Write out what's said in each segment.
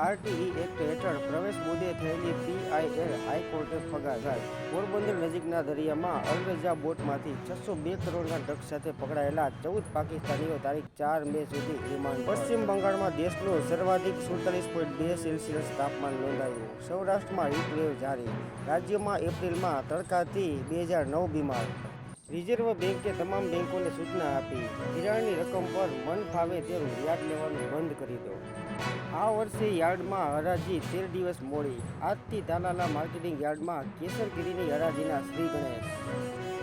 RTE act હેઠળ પ્રવેશ મુદ્દે થયેલી પીઆઈએલ હાઈકોર્ટે ફગાવી. પોરબંદર નજીકના દરિયામાં અલરજા બોટમાંથી 602 કરોડના ડ્રગ્સ સાથે પકડાયેલા 14 પાકિસ્તાનીઓ તારીખ 4 મે સુધી રિમાન્ડ. પશ્ચિમ બંગાળમાં દેશનું સર્વાધિક 47.2 સેલ્સિયસ તાપમાન નોંધાયું. સૌરાષ્ટ્રમાં હીટવેવ જારી. રાજ્યમાં એપ્રિલમાં તડકાથી 2009 બીમાર. રિઝર્વ બેન્કે તમામ બેન્કોને સૂચના આપી, ધિરાણની રકમ પર મન ફાવે તેમ વ્યાજ લેવાનું બંધ કરી દો. આ વર્ષે યાર્ડમાં હરાજી 13 દિવસ મોડી. આજથી તાલાલા માર્કેટિંગ યાર્ડમાં કેસરગીરીની હરાજીના શ્રી ગણેશ.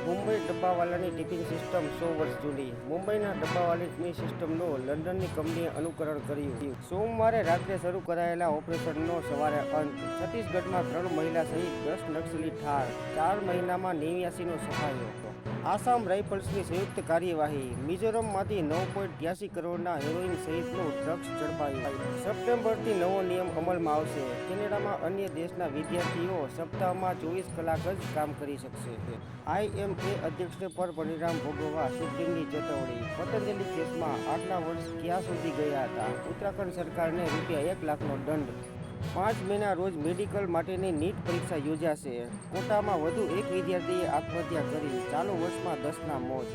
મુંબઈ ડબ્બાવાલાની ટિપિંગ સિસ્ટમ 100 વર્ષ જૂની. મુંબઈના ડબ્બાવાલાની સિસ્ટમનું લંડનની કંપનીએ અનુકરણ કર્યું. સોમવારે રાત્રે શરૂ કરાયેલા ઓપરેશનનો સવારે અંત. છત્તીસગઢમાં 3 મહિલા સહિત 10 નક્સલી ઠાર. 4 મહિનામાં 89નો સફાયો. આસામ રાઇફલ્સની સંયુક્ત કાર્યવાહી. મિઝોરમમાંથી 9.83 કરોડના હેરોઇન સહિતનું ડ્રગ્સ ઝડપાયું. સપ્ટેમ્બરથી નવો નિયમ અમલમાં આવશે. કેનેડામાં અન્ય દેશના વિદ્યાર્થીઓ સપ્તાહમાં 24 કલાક જ કામ કરી શકશે. આઈએમએ અધ્યક્ષને પર પરિણામ ભોગવવા સુપ્રીમની ચેતવણી. પતંજલિ કેસમાં આટલા વર્ષ ક્યાં સુધી ગયા હતા? ઉત્તરાખંડ સરકારને ₹1 લાખનો દંડ. 5 મેના રોજ મેડિકલ માટેની નીટ પરીક્ષા યોજાશે. કોટામાં વધુ એક વિદ્યાર્થીએ આત્મહત્યા કરી. ચાલુ વર્ષમાં 10ના મોત.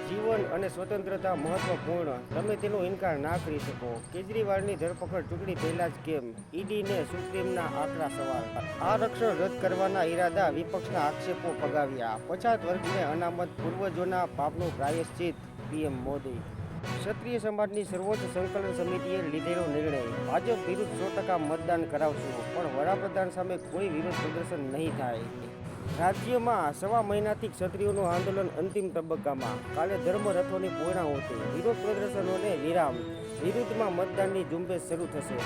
જીવન અને સ્વતંત્રતા મહત્વપૂર્ણ, તમે તેનો ઇનકાર ના કરી શકો. કેજરીવાલની ધરપકડ ચૂંટણી પહેલા જ કેમ? ઈડીને સુપ્રીમના આકરા સવાલ. આરક્ષણ રદ કરવાના ઈરાદા, વિપક્ષના આક્ષેપો ફગાવ્યા. પછાત વર્ગને અનામત, પૂર્વજોના પાપનું પ્રાયશ્ચિત, પીએમ મોદી. ક્ષત્રિય સમાજની સર્વોચ્ચ સંકલન સમિતિએ લીધેલો નિર્ણય. ભાજપ વિરુદ્ધ 100% મતદાન કરાવશું, પણ વડાપ્રધાન સામે કોઈ વિરોધ પ્રદર્શન નહીં થાય. રાજ્યમાં સવા મહિનાથી ક્ષત્રિયોનું આંદોલન અંતિમ તબક્કામાં. કાલે ધર્મ રથોની પૂર્ણાહુતિ. વિરોધ પ્રદર્શનોને વિરામ. વિરુદ્ધમાં મતદાનની ઝુંબેશ શરૂ થશે.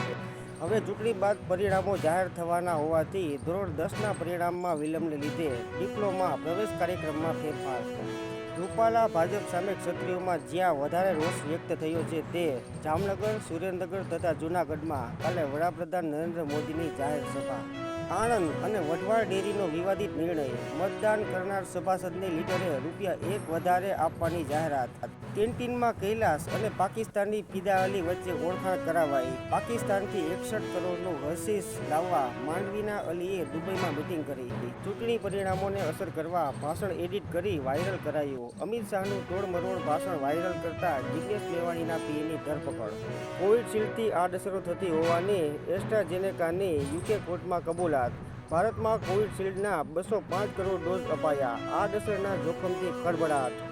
હવે ચૂંટણી બાદ પરિણામો જાહેર થવાના હોવાથી ધોરણ 10ના પરિણામમાં વિલંબને લીધે ડિપ્લોમા પ્રવેશ કાર્યક્રમમાં ફેરફાર. રૂપાલા ભાજપ સામે ક્ષત્રિયોમાં જ્યાં વધારે રોષ વ્યક્ત થયો છે તે જામનગર, સુરેન્દ્રનગર તથા જૂનાગઢમાં. કાલે વડાપ્રધાન નરેન્દ્ર મોદીની જાહેર સભા. આણંદ અને વઢવાણ ડેરીનો વિવાદિત નિર્ણય. મતદાન કરનાર સભાસદને લીટરે ₹1 વધારે આપવાની જાહેરાત. કેન્ટીનમાં કૈલાસ અને પાકિસ્તાની ફિદા અલી વચ્ચે ઓળખાણ કરાવાઈ. પાકિસ્તાનથી 61 કરોડનું હશીશ લાવવા માંડવીના અલીએ દુબઈમાં મિટિંગ કરી. ચૂંટણી પરિણામોને અસર કરવા ભાષણ એડિટ કરી વાયરલ કરાયું. અમિત શાહનું તોડમરોડ ભાષણ વાયરલ કરતા જિગ્નેશ મેવાણીના પીએની ધરપકડ. કોવિડશીલ્ડથી આડઅસરો થતી હોવાની એસ્ટ્રાઝેનેકાની યુકે કોર્ટમાં કબૂલાત. ભારતમાં કોવિડશીલ્ડના 205 કરોડ ડોઝ અપાયા. આડઅસરના જોખમથી ખળભળાટ.